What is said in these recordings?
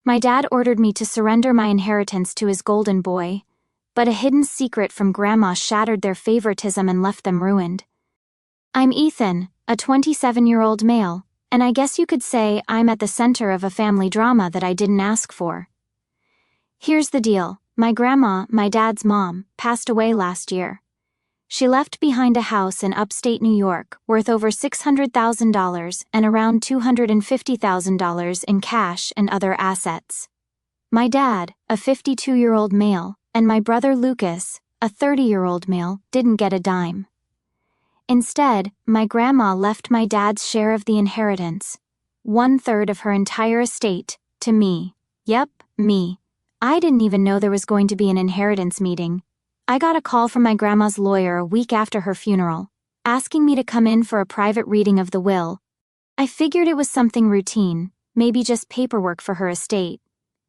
My dad ordered me to surrender my inheritance to his golden boy, but a hidden secret from Grandma shattered their favoritism and left them ruined. I'm Ethan, a 27-year-old male, and I guess you could say I'm at the center of a family drama that I didn't ask for. Here's the deal. My grandma, my dad's mom, passed away last year. She left behind a house in upstate New York worth over $600,000 and around $250,000 in cash and other assets. My dad, a 52-year-old male, and my brother Lucas, a 30-year-old male, didn't get a dime. Instead, my grandma left my dad's share of the inheritance, 1/3 of her entire estate, to me. Yep, me. I didn't even know there was going to be an inheritance meeting. I got a call from my grandma's lawyer a week after her funeral, asking me to come in for a private reading of the will. I figured it was something routine, maybe just paperwork for her estate.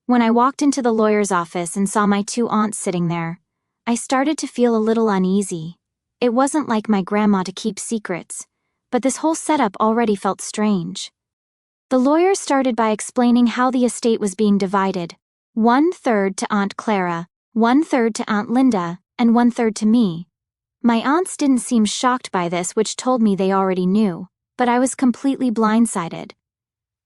When I walked into the lawyer's office and saw my two aunts sitting there, I started to feel a little uneasy. It wasn't like my grandma to keep secrets, but this whole setup already felt strange. The lawyer started by explaining how the estate was being divided: 1/3 to Aunt Clara, 1/3 to Aunt Linda, and 1/3 to me. My aunts didn't seem shocked by this, which told me they already knew, but I was completely blindsided.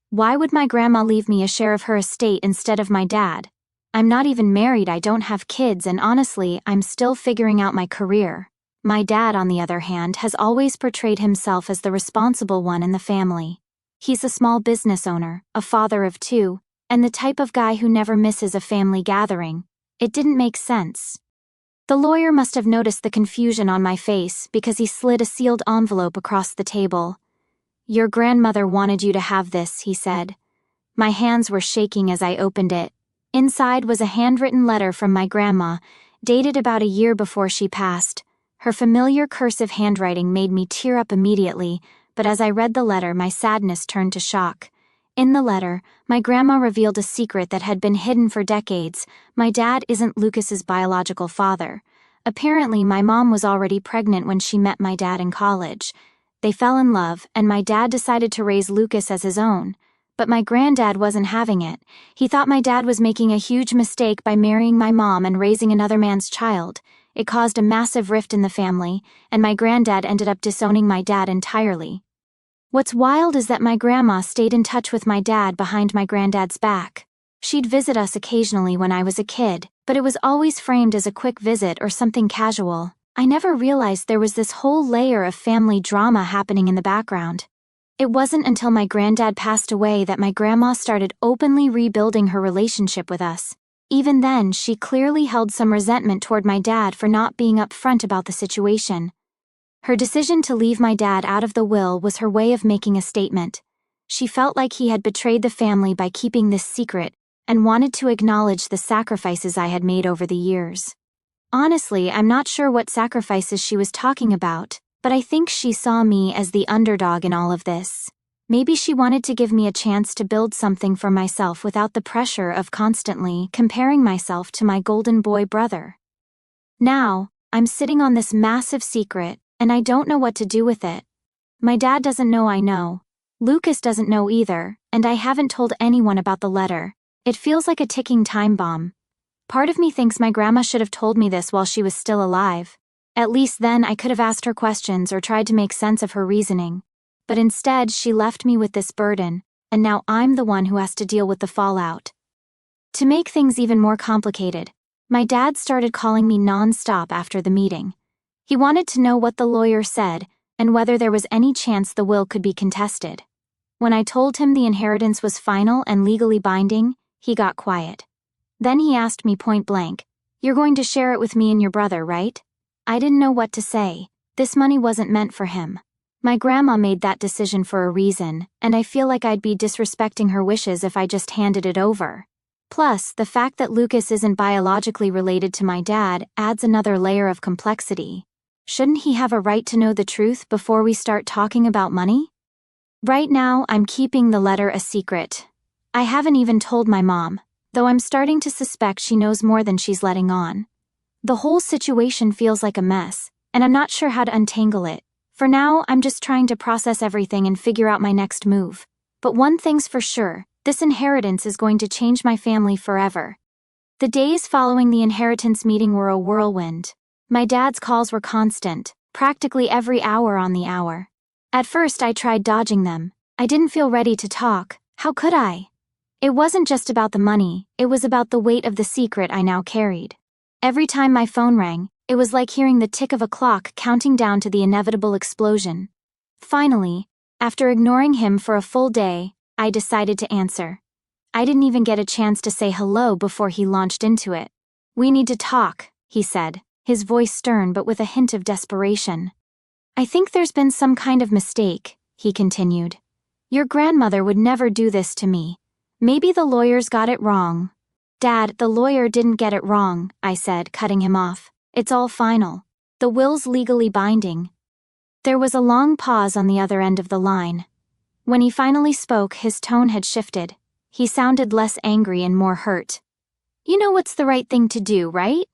Why would my grandma leave me a share of her estate instead of my dad? I'm not even married, I don't have kids, and honestly, I'm still figuring out my career. My dad, on the other hand, has always portrayed himself as the responsible one in the family. He's a small business owner, a father of two, and the type of guy who never misses a family gathering. It didn't make sense. The lawyer must have noticed the confusion on my face because he slid a sealed envelope across the table. "Your grandmother wanted you to have this," he said. My hands were shaking as I opened it. Inside was a handwritten letter from my grandma, dated about a year before she passed. Her familiar cursive handwriting made me tear up immediately, but as I read the letter, my sadness turned to shock. In the letter, my grandma revealed a secret that had been hidden for decades. My dad isn't Lucas's biological father. Apparently, my mom was already pregnant when she met my dad in college. They fell in love, and my dad decided to raise Lucas as his own. But my granddad wasn't having it. He thought my dad was making a huge mistake by marrying my mom and raising another man's child. It caused a massive rift in the family, and my granddad ended up disowning my dad entirely. What's wild is that my grandma stayed in touch with my dad behind my granddad's back. She'd visit us occasionally when I was a kid, but it was always framed as a quick visit or something casual. I never realized there was this whole layer of family drama happening in the background. It wasn't until my granddad passed away that my grandma started openly rebuilding her relationship with us. Even then, she clearly held some resentment toward my dad for not being upfront about the situation. Her decision to leave my dad out of the will was her way of making a statement. She felt like he had betrayed the family by keeping this secret and wanted to acknowledge the sacrifices I had made over the years. Honestly, I'm not sure what sacrifices she was talking about, but I think she saw me as the underdog in all of this. Maybe she wanted to give me a chance to build something for myself without the pressure of constantly comparing myself to my golden boy brother. Now, I'm sitting on this massive secret, and I don't know what to do with it. My dad doesn't know I know. Lucas doesn't know either, and I haven't told anyone about the letter. It feels like a ticking time bomb. Part of me thinks my grandma should have told me this while she was still alive. At least then I could have asked her questions or tried to make sense of her reasoning. But instead, she left me with this burden, and now I'm the one who has to deal with the fallout. To make things even more complicated, my dad started calling me non-stop after the meeting. He wanted to know what the lawyer said and whether there was any chance the will could be contested. When I told him the inheritance was final and legally binding, he got quiet. Then he asked me point blank, "You're going to share it with me and your brother, right?" I didn't know what to say. This money wasn't meant for him. My grandma made that decision for a reason, and I feel like I'd be disrespecting her wishes if I just handed it over. Plus, the fact that Lucas isn't biologically related to my dad adds another layer of complexity. Shouldn't he have a right to know the truth before we start talking about money? Right now, I'm keeping the letter a secret. I haven't even told my mom, though I'm starting to suspect she knows more than she's letting on. The whole situation feels like a mess, and I'm not sure how to untangle it. For now, I'm just trying to process everything and figure out my next move. But one thing's for sure, This inheritance is going to change my family forever. The days following the inheritance meeting were a whirlwind. My dad's calls were constant, practically every hour on the hour. At first I tried dodging them. I didn't feel ready to talk. How could I? It wasn't just about the money, it was about the weight of the secret I now carried. Every time my phone rang, it was like hearing the tick of a clock counting down to the inevitable explosion. Finally, after ignoring him for a full day, I decided to answer. I didn't even get a chance to say hello before he launched into it. "We need to talk," he said, his voice stern but with a hint of desperation. "I think there's been some kind of mistake," he continued. "Your grandmother would never do this to me. Maybe the lawyers got it wrong." "Dad, the lawyer didn't get it wrong," I said, cutting him off. "It's all final. The will's legally binding." There was a long pause on the other end of the line. When he finally spoke, his tone had shifted. He sounded less angry and more hurt. "You know what's the right thing to do, right?"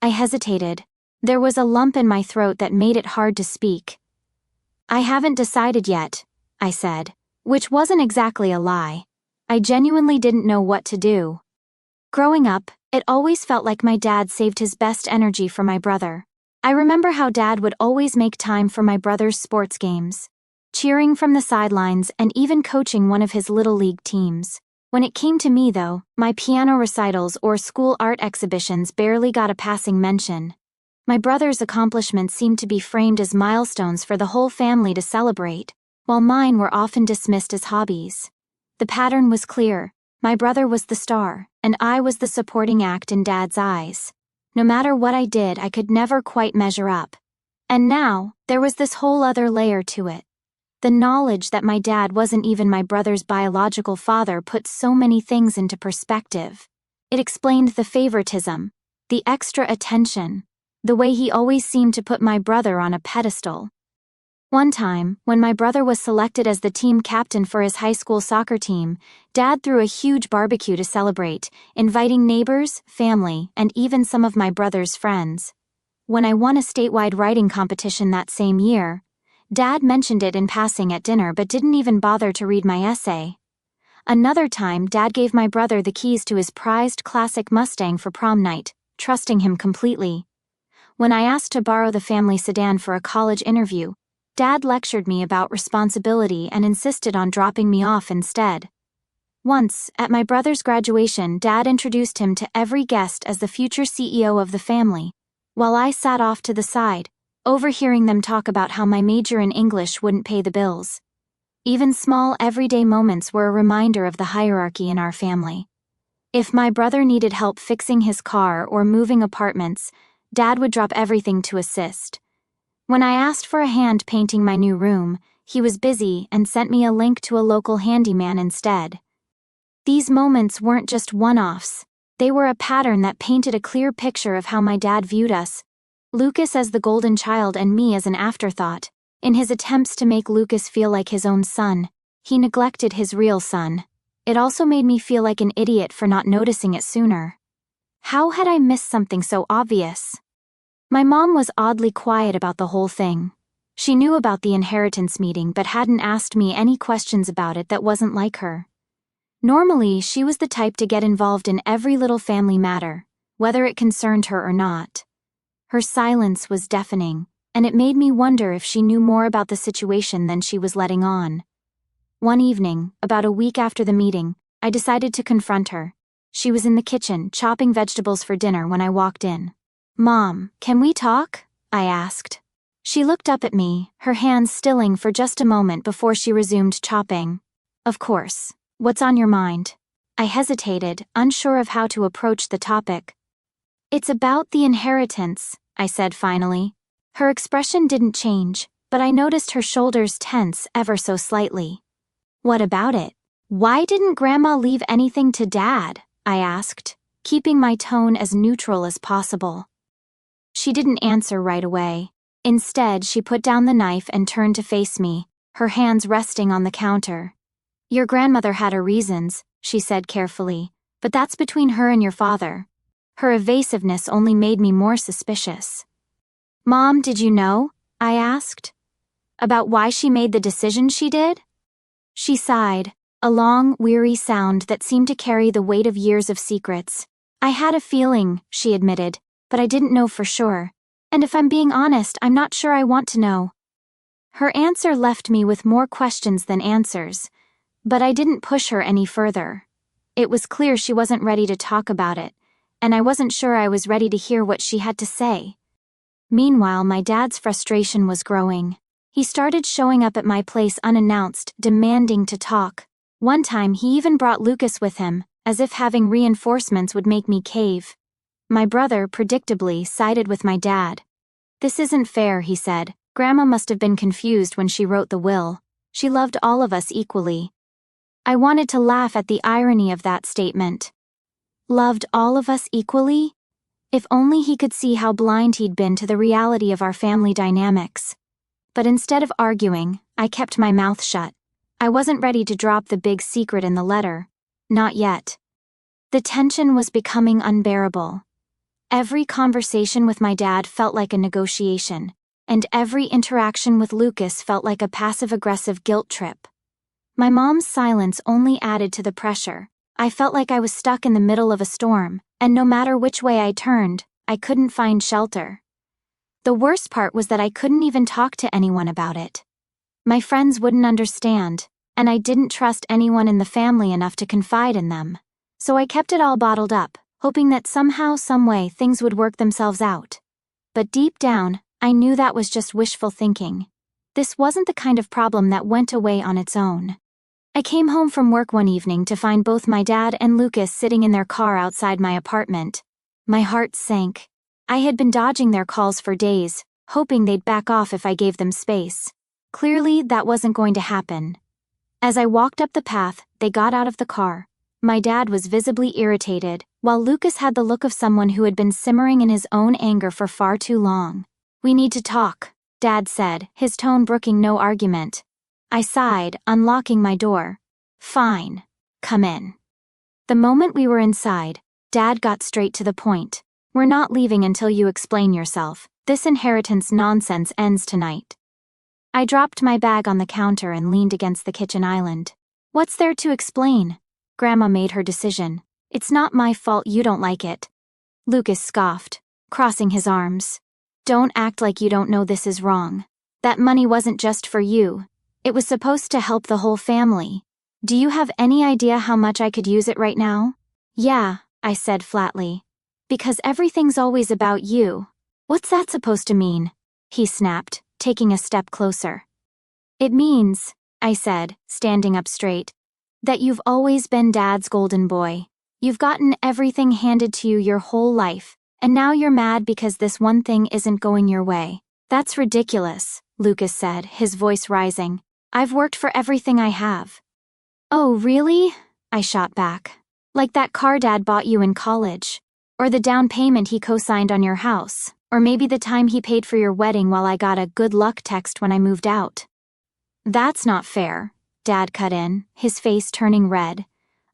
I hesitated. There was a lump in my throat that made it hard to speak. "I haven't decided yet," I said, which wasn't exactly a lie. I genuinely didn't know what to do. Growing up, it always felt like my dad saved his best energy for my brother. I remember how Dad would always make time for my brother's sports games, cheering from the sidelines and even coaching one of his little league teams. When it came to me, though, my piano recitals or school art exhibitions barely got a passing mention. My brother's accomplishments seemed to be framed as milestones for the whole family to celebrate, while mine were often dismissed as hobbies. The pattern was clear. My brother was the star, and I was the supporting act in Dad's eyes. No matter what I did, I could never quite measure up. And now, there was this whole other layer to it. The knowledge that my dad wasn't even my brother's biological father put so many things into perspective. It explained the favoritism, the extra attention, the way he always seemed to put my brother on a pedestal. One time, when my brother was selected as the team captain for his high school soccer team, Dad threw a huge barbecue to celebrate, inviting neighbors, family, and even some of my brother's friends. When I won a statewide writing competition that same year, Dad mentioned it in passing at dinner but didn't even bother to read my essay. Another time, Dad gave my brother the keys to his prized classic Mustang for prom night, trusting him completely. When I asked to borrow the family sedan for a college interview, Dad lectured me about responsibility and insisted on dropping me off instead. Once, at my brother's graduation, Dad introduced him to every guest as the future CEO of the family, while I sat off to the side, overhearing them talk about how my major in English wouldn't pay the bills. Even small, everyday moments were a reminder of the hierarchy in our family. If my brother needed help fixing his car or moving apartments, Dad would drop everything to assist. When I asked for a hand painting my new room, he was busy and sent me a link to a local handyman instead. These moments weren't just one-offs. They were a pattern that painted a clear picture of how my dad viewed us, Lucas as the golden child and me as an afterthought. In his attempts to make Lucas feel like his own son, he neglected his real son. It also made me feel like an idiot for not noticing it sooner. How had I missed something so obvious? My mom was oddly quiet about the whole thing. She knew about the inheritance meeting but hadn't asked me any questions about it that wasn't like her. Normally, she was the type to get involved in every little family matter, whether it concerned her or not. Her silence was deafening, and it made me wonder if she knew more about the situation than she was letting on. One evening, about a week after the meeting, I decided to confront her. She was in the kitchen, chopping vegetables for dinner when I walked in. "Mom, can we talk?" I asked. She looked up at me, her hands stilling for just a moment before she resumed chopping. "Of course. What's on your mind?" I hesitated, unsure of how to approach the topic. "It's about the inheritance," I said finally. Her expression didn't change, but I noticed her shoulders tense ever so slightly. "What about it? Why didn't Grandma leave anything to Dad?" I asked, keeping my tone as neutral as possible. She didn't answer right away. Instead, she put down the knife and turned to face me, her hands resting on the counter. "Your grandmother had her reasons," she said carefully, "but that's between her and your father." Her evasiveness only made me more suspicious. "Mom, did you know?" I asked. "About why she made the decision she did?" She sighed. A long, weary sound that seemed to carry the weight of years of secrets. I had a feeling, she admitted, but I didn't know for sure. And if I'm being honest, I'm not sure I want to know. Her answer left me with more questions than answers, but I didn't push her any further. It was clear she wasn't ready to talk about it, and I wasn't sure I was ready to hear what she had to say. Meanwhile, my dad's frustration was growing. He started showing up at my place unannounced, demanding to talk. One time he even brought Lucas with him, as if having reinforcements would make me cave. My brother, predictably, sided with my dad. "This isn't fair," he said. "Grandma must have been confused when she wrote the will. She loved all of us equally." I wanted to laugh at the irony of that statement. Loved all of us equally? If only he could see how blind he'd been to the reality of our family dynamics. But instead of arguing, I kept my mouth shut. I wasn't ready to drop the big secret in the letter. Not yet. The tension was becoming unbearable. Every conversation with my dad felt like a negotiation, and every interaction with Lucas felt like a passive-aggressive guilt trip. My mom's silence only added to the pressure. I felt like I was stuck in the middle of a storm, and no matter which way I turned, I couldn't find shelter. The worst part was that I couldn't even talk to anyone about it. My friends wouldn't understand, and I didn't trust anyone in the family enough to confide in them. So I kept it all bottled up, hoping that somehow, someway, things would work themselves out. But deep down, I knew that was just wishful thinking. This wasn't the kind of problem that went away on its own. I came home from work one evening to find both my dad and Lucas sitting in their car outside my apartment. My heart sank. I had been dodging their calls for days, hoping they'd back off if I gave them space. Clearly, that wasn't going to happen. As I walked up the path, they got out of the car. My dad was visibly irritated, while Lucas had the look of someone who had been simmering in his own anger for far too long. "We need to talk," Dad said, his tone brooking no argument. I sighed, unlocking my door. "Fine. Come in." The moment we were inside, Dad got straight to the point. "We're not leaving until you explain yourself. This inheritance nonsense ends tonight." I dropped my bag on the counter and leaned against the kitchen island. "What's there to explain? Grandma made her decision. It's not my fault you don't like it." Lucas scoffed, crossing his arms. "Don't act like you don't know this is wrong. That money wasn't just for you. It was supposed to help the whole family. Do you have any idea how much I could use it right now?" "Yeah," I said flatly. "Because everything's always about you." "What's that supposed to mean?" he snapped, taking a step closer. "It means," I said, standing up straight, "that you've always been Dad's golden boy. You've gotten everything handed to you your whole life, and now you're mad because this one thing isn't going your way." "That's ridiculous," Lucas said, his voice rising. "I've worked for everything I have." "Oh, really?" I shot back. "Like that car Dad bought you in college? Or the down payment he co-signed on your house? Or maybe the time he paid for your wedding while I got a good luck text when I moved out?" "That's not fair," Dad cut in, his face turning red.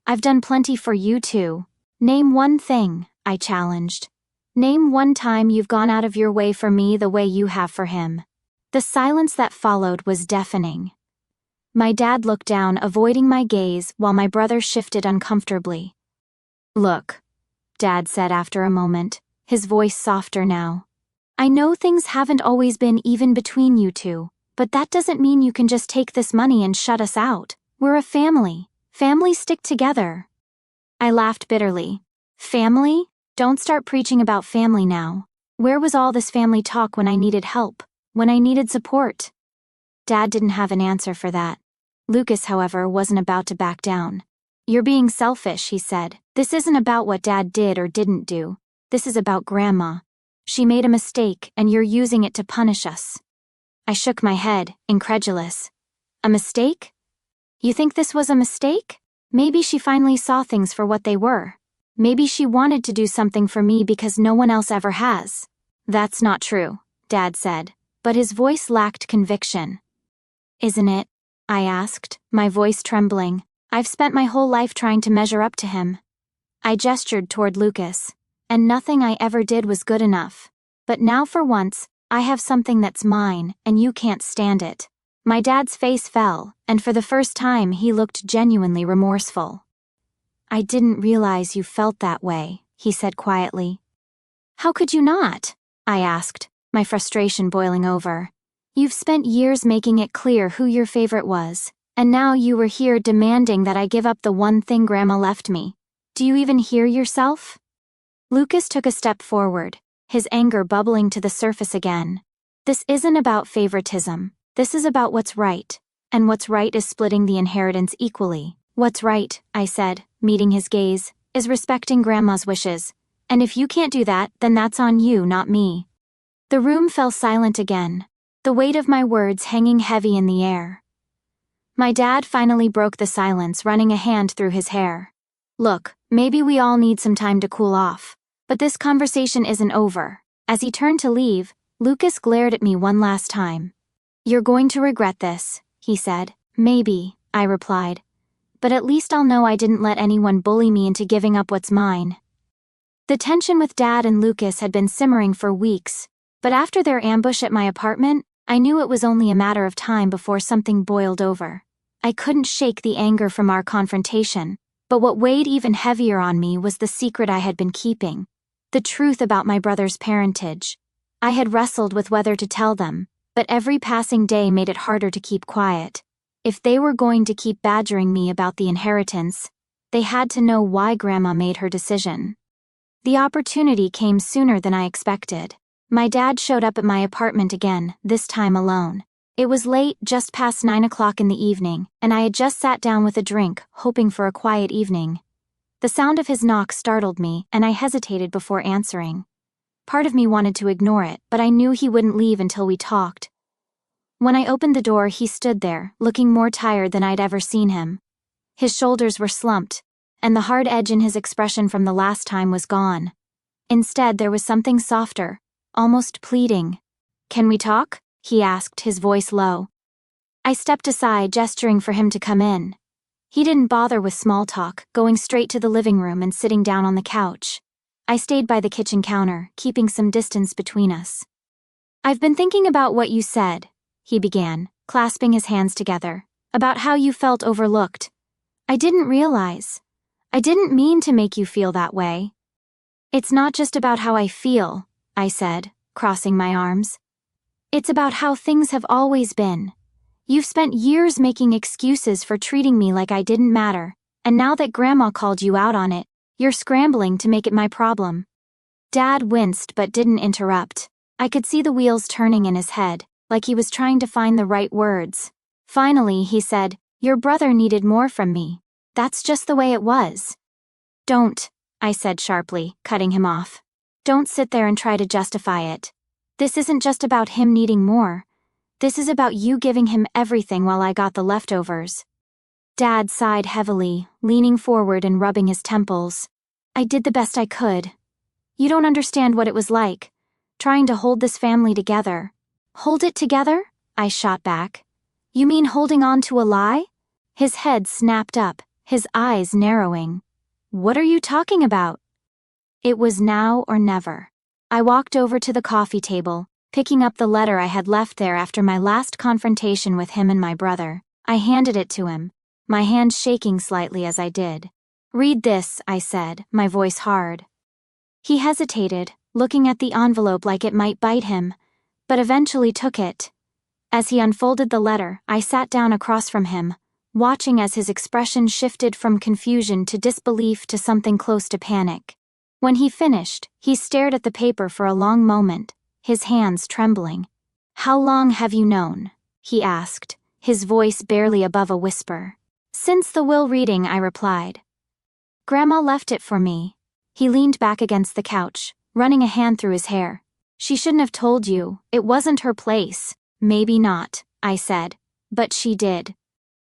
"I've done plenty for you too. Name one thing," I challenged. "Name one time you've gone out of your way for me the way you have for him." The silence that followed was deafening. My dad looked down, avoiding my gaze, while my brother shifted uncomfortably. "Look," Dad said after a moment, his voice softer now. "I know things haven't always been even between you two, but that doesn't mean you can just take this money and shut us out. We're a family. Families stick together." I laughed bitterly. "Family? Don't start preaching about family now. Where was all this family talk when I needed help, when I needed support?" Dad didn't have an answer for that. Lucas, however, wasn't about to back down. "You're being selfish," he said. "This isn't about what Dad did or didn't do. This is about Grandma. She made a mistake, and you're using it to punish us." I shook my head, incredulous. "A mistake? You think this was a mistake? Maybe she finally saw things for what they were. Maybe she wanted to do something for me because no one else ever has." "That's not true," Dad said, but his voice lacked conviction. "Isn't it?" I asked, my voice trembling. "I've spent my whole life trying to measure up to him." I gestured toward Lucas, and nothing I ever did was good enough. But now for once, I have something that's mine, and you can't stand it. My dad's face fell, and for the first time he looked genuinely remorseful. "I didn't realize you felt that way," he said quietly. "How could you not?" I asked, my frustration boiling over. "You've spent years making it clear who your favorite was, and now you were here demanding that I give up the one thing Grandma left me. Do you even hear yourself?" Lucas took a step forward, his anger bubbling to the surface again. "This isn't about favoritism. This is about what's right, and what's right is splitting the inheritance equally." "What's right," I said, meeting his gaze, "is respecting Grandma's wishes, and if you can't do that, then that's on you, not me." The room fell silent again, the weight of my words hanging heavy in the air. My dad finally broke the silence, running a hand through his hair. "Look, maybe we all need some time to cool off, but this conversation isn't over." As he turned to leave, Lucas glared at me one last time. "You're going to regret this," he said. "Maybe," I replied. "But at least I'll know I didn't let anyone bully me into giving up what's mine." The tension with Dad and Lucas had been simmering for weeks, but after their ambush at my apartment, I knew it was only a matter of time before something boiled over. I couldn't shake the anger from our confrontation, but what weighed even heavier on me was the secret I had been keeping, the truth about my brother's parentage. I had wrestled with whether to tell them, but every passing day made it harder to keep quiet. If they were going to keep badgering me about the inheritance, they had to know why Grandma made her decision. The opportunity came sooner than I expected. My dad showed up at my apartment again, this time alone. It was late, just past 9 o'clock in the evening, and I had just sat down with a drink, hoping for a quiet evening. The sound of his knock startled me, and I hesitated before answering. Part of me wanted to ignore it, but I knew he wouldn't leave until we talked. When I opened the door, he stood there, looking more tired than I'd ever seen him. His shoulders were slumped, and the hard edge in his expression from the last time was gone. Instead, there was something softer, almost pleading. "Can we talk?" he asked, his voice low. I stepped aside, gesturing for him to come in. He didn't bother with small talk, going straight to the living room and sitting down on the couch. I stayed by the kitchen counter, keeping some distance between us. "I've been thinking about what you said," he began, clasping his hands together, "about how you felt overlooked. I didn't realize. I didn't mean to make you feel that way." "It's not just about how I feel," I said, crossing my arms. "It's about how things have always been. You've spent years making excuses for treating me like I didn't matter, and now that Grandma called you out on it, you're scrambling to make it my problem." Dad winced but didn't interrupt. I could see the wheels turning in his head, like he was trying to find the right words. Finally, he said, "Your brother needed more from me. That's just the way it was." "Don't," I said sharply, cutting him off. "Don't sit there and try to justify it. This isn't just about him needing more. This is about you giving him everything while I got the leftovers." Dad sighed heavily, leaning forward and rubbing his temples. "I did the best I could. You don't understand what it was like, trying to hold this family together." "Hold it together?" I shot back. "You mean holding on to a lie?" His head snapped up, his eyes narrowing. "What are you talking about?" It was now or never. I walked over to the coffee table, picking up the letter I had left there after my last confrontation with him and my brother. I handed it to him, my hand shaking slightly as I did. "Read this," I said, my voice hard. He hesitated, looking at the envelope like it might bite him, but eventually took it. As he unfolded the letter, I sat down across from him, watching as his expression shifted from confusion to disbelief to something close to panic. When he finished, he stared at the paper for a long moment, his hands trembling. "How long have you known?" he asked, his voice barely above a whisper. "Since the will reading," I replied. "Grandma left it for me." He leaned back against the couch, running a hand through his hair. "She shouldn't have told you, it wasn't her place." "Maybe not," I said, "but she did.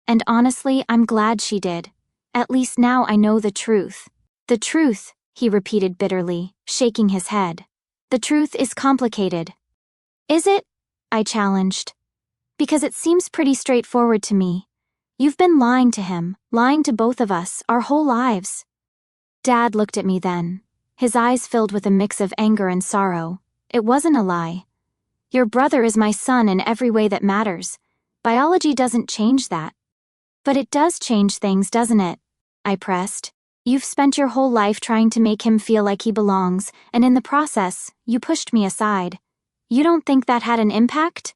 And honestly, I'm glad she did. At least now I know the truth." "The truth," he repeated bitterly, shaking his head. "The truth is complicated." "Is it?" I challenged. "Because it seems pretty straightforward to me. You've been lying to him, lying to both of us, our whole lives." Dad looked at me then, his eyes filled with a mix of anger and sorrow. "It wasn't a lie. Your brother is my son in every way that matters. Biology doesn't change that. But it does change things, doesn't it? I pressed. You've spent your whole life trying to make him feel like he belongs, and in the process, you pushed me aside. You don't think that had an impact?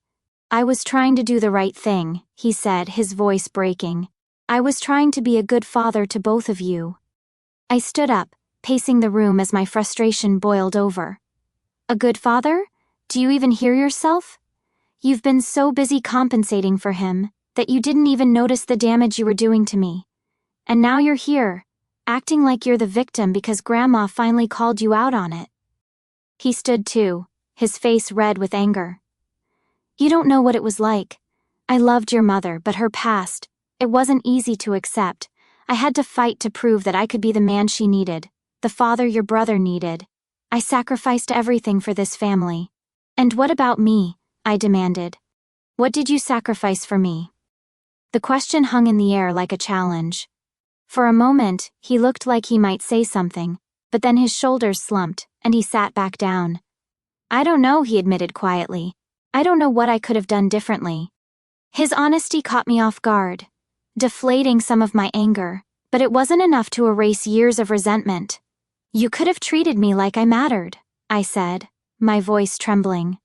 I was trying to do the right thing, he said, his voice breaking. I was trying to be a good father to both of you. I stood up, pacing the room as my frustration boiled over. A good father? Do you even hear yourself? You've been so busy compensating for him that you didn't even notice the damage you were doing to me. And now you're here, acting like you're the victim because Grandma finally called you out on it. He stood too, his face red with anger. You don't know what it was like. I loved your mother, but her past, it wasn't easy to accept. I had to fight to prove that I could be the man she needed, the father your brother needed. I sacrificed everything for this family. And what about me? I demanded. What did you sacrifice for me? The question hung in the air like a challenge. For a moment, he looked like he might say something, but then his shoulders slumped, and he sat back down. I don't know, he admitted quietly. I don't know what I could have done differently. His honesty caught me off guard, deflating some of my anger, but it wasn't enough to erase years of resentment. You could have treated me like I mattered, I said, my voice trembling.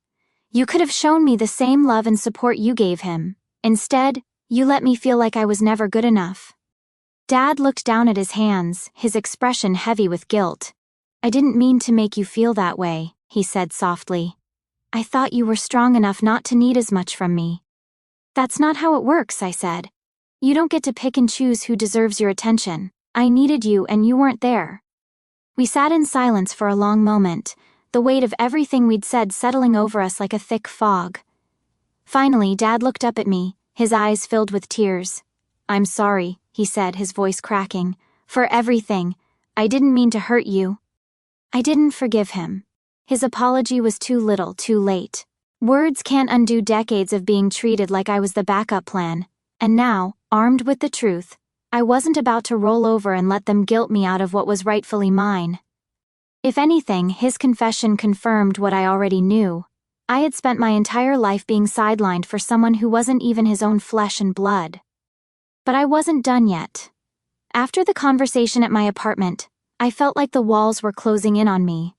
You could have shown me the same love and support you gave him. Instead, you let me feel like I was never good enough. Dad looked down at his hands, his expression heavy with guilt. I didn't mean to make you feel that way, he said softly. I thought you were strong enough not to need as much from me. That's not how it works, I said. You don't get to pick and choose who deserves your attention. I needed you and you weren't there. We sat in silence for a long moment, the weight of everything we'd said settling over us like a thick fog. Finally, Dad looked up at me, his eyes filled with tears. I'm sorry, he said, his voice cracking. For everything. I didn't mean to hurt you. I didn't forgive him. His apology was too little, too late. Words can't undo decades of being treated like I was the backup plan. And now, armed with the truth, I wasn't about to roll over and let them guilt me out of what was rightfully mine. If anything, his confession confirmed what I already knew. I had spent my entire life being sidelined for someone who wasn't even his own flesh and blood. But I wasn't done yet. After the conversation at my apartment, I felt like the walls were closing in on me.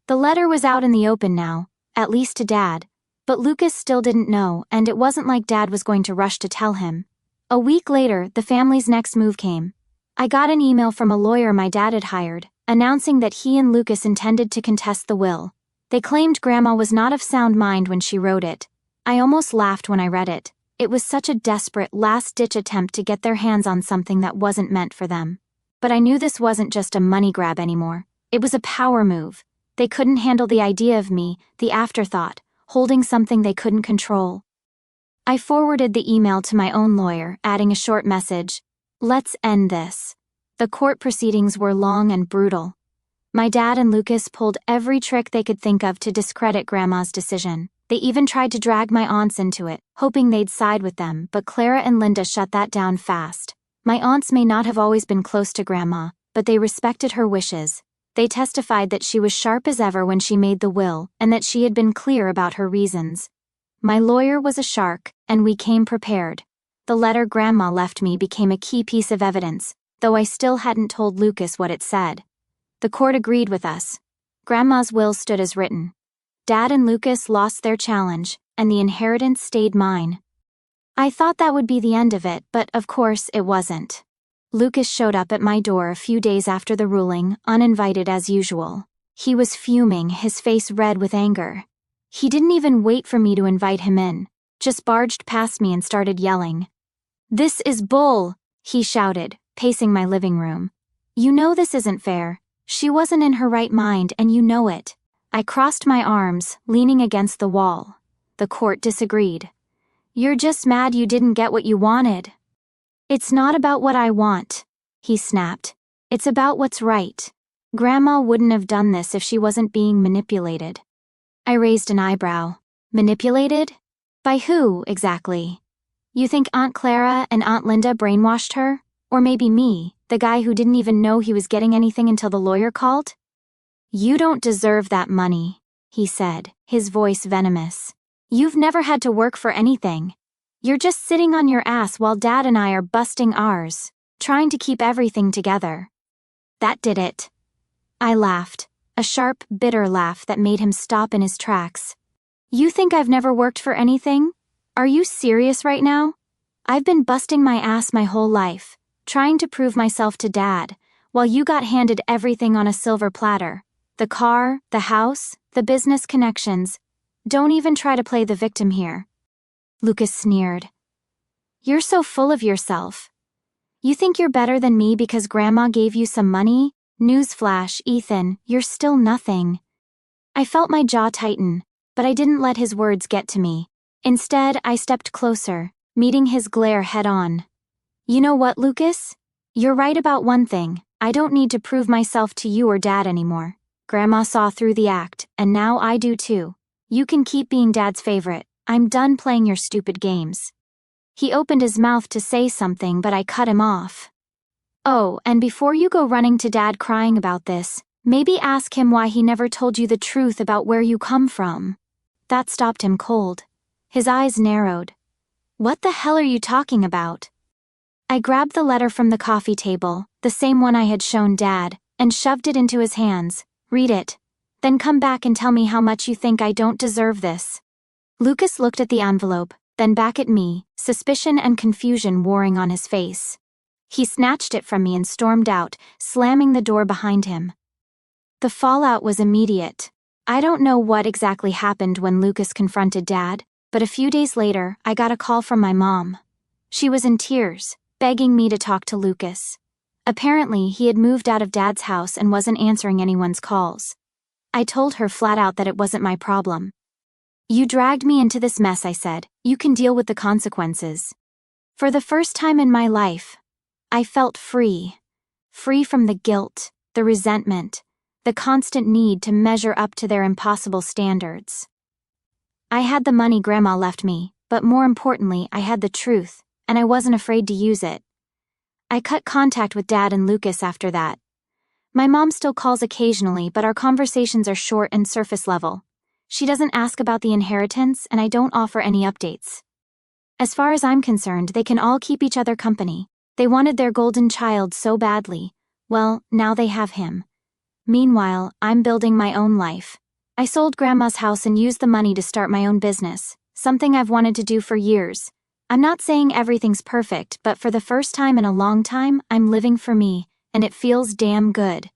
The letter was out in the open now, at least to Dad, but Lucas still didn't know, and it wasn't like Dad was going to rush to tell him. A week later, the family's next move came. I got an email from a lawyer my dad had hired, announcing that he and Lucas intended to contest the will. They claimed Grandma was not of sound mind when she wrote it. I almost laughed when I read it. It was such a desperate, last-ditch attempt to get their hands on something that wasn't meant for them. But I knew this wasn't just a money grab anymore. It was a power move. They couldn't handle the idea of me, the afterthought, holding something they couldn't control. I forwarded the email to my own lawyer, adding a short message. Let's end this. The court proceedings were long and brutal. My dad and Lucas pulled every trick they could think of to discredit Grandma's decision. They even tried to drag my aunts into it, hoping they'd side with them, but Clara and Linda shut that down fast. My aunts may not have always been close to Grandma, but they respected her wishes. They testified that she was sharp as ever when she made the will, and that she had been clear about her reasons. My lawyer was a shark, and we came prepared. The letter Grandma left me became a key piece of evidence, though I still hadn't told Lucas what it said. The court agreed with us. Grandma's will stood as written. Dad and Lucas lost their challenge, and the inheritance stayed mine. I thought that would be the end of it, but of course it wasn't. Lucas showed up at my door a few days after the ruling, uninvited as usual. He was fuming, his face red with anger. He didn't even wait for me to invite him in, just barged past me and started yelling. This is bull, he shouted, pacing my living room. You know this isn't fair. She wasn't in her right mind and you know it. I crossed my arms, leaning against the wall. The court disagreed. You're just mad you didn't get what you wanted. It's not about what I want, he snapped. It's about what's right. Grandma wouldn't have done this if she wasn't being manipulated. I raised an eyebrow. Manipulated? By who, exactly? You think Aunt Clara and Aunt Linda brainwashed her? Or maybe me, the guy who didn't even know he was getting anything until the lawyer called? You don't deserve that money, he said, his voice venomous. You've never had to work for anything. You're just sitting on your ass while Dad and I are busting ours, trying to keep everything together. That did it. I laughed, a sharp, bitter laugh that made him stop in his tracks. You think I've never worked for anything? Are you serious right now? I've been busting my ass my whole life, trying to prove myself to Dad, while you got handed everything on a silver platter. The car, the house, the business connections. Don't even try to play the victim here. Lucas sneered. You're so full of yourself. You think you're better than me because Grandma gave you some money? Newsflash, Ethan, you're still nothing. I felt my jaw tighten, but I didn't let his words get to me. Instead, I stepped closer, meeting his glare head-on. You know what, Lucas? You're right about one thing. I don't need to prove myself to you or Dad anymore. Grandma saw through the act, and now I do too. You can keep being Dad's favorite. I'm done playing your stupid games. He opened his mouth to say something, but I cut him off. Oh, and before you go running to Dad crying about this, maybe ask him why he never told you the truth about where you come from. That stopped him cold. His eyes narrowed. What the hell are you talking about? I grabbed the letter from the coffee table, the same one I had shown Dad, and shoved it into his hands. Read it. Then come back and tell me how much you think I don't deserve this. Lucas looked at the envelope, then back at me, suspicion and confusion warring on his face. He snatched it from me and stormed out, slamming the door behind him. The fallout was immediate. I don't know what exactly happened when Lucas confronted Dad, but a few days later, I got a call from my mom. She was in tears, begging me to talk to Lucas. Apparently, he had moved out of Dad's house and wasn't answering anyone's calls. I told her flat out that it wasn't my problem. You dragged me into this mess, I said. You can deal with the consequences. For the first time in my life, I felt free. Free from the guilt, the resentment, the constant need to measure up to their impossible standards. I had the money Grandma left me, but more importantly, I had the truth, and I wasn't afraid to use it. I cut contact with Dad and Lucas after that. My mom still calls occasionally, but our conversations are short and surface level. She doesn't ask about the inheritance, and I don't offer any updates. As far as I'm concerned, they can all keep each other company. They wanted their golden child so badly. Well, now they have him. Meanwhile, I'm building my own life. I sold Grandma's house and used the money to start my own business, something I've wanted to do for years. I'm not saying everything's perfect, but for the first time in a long time, I'm living for me, and it feels damn good.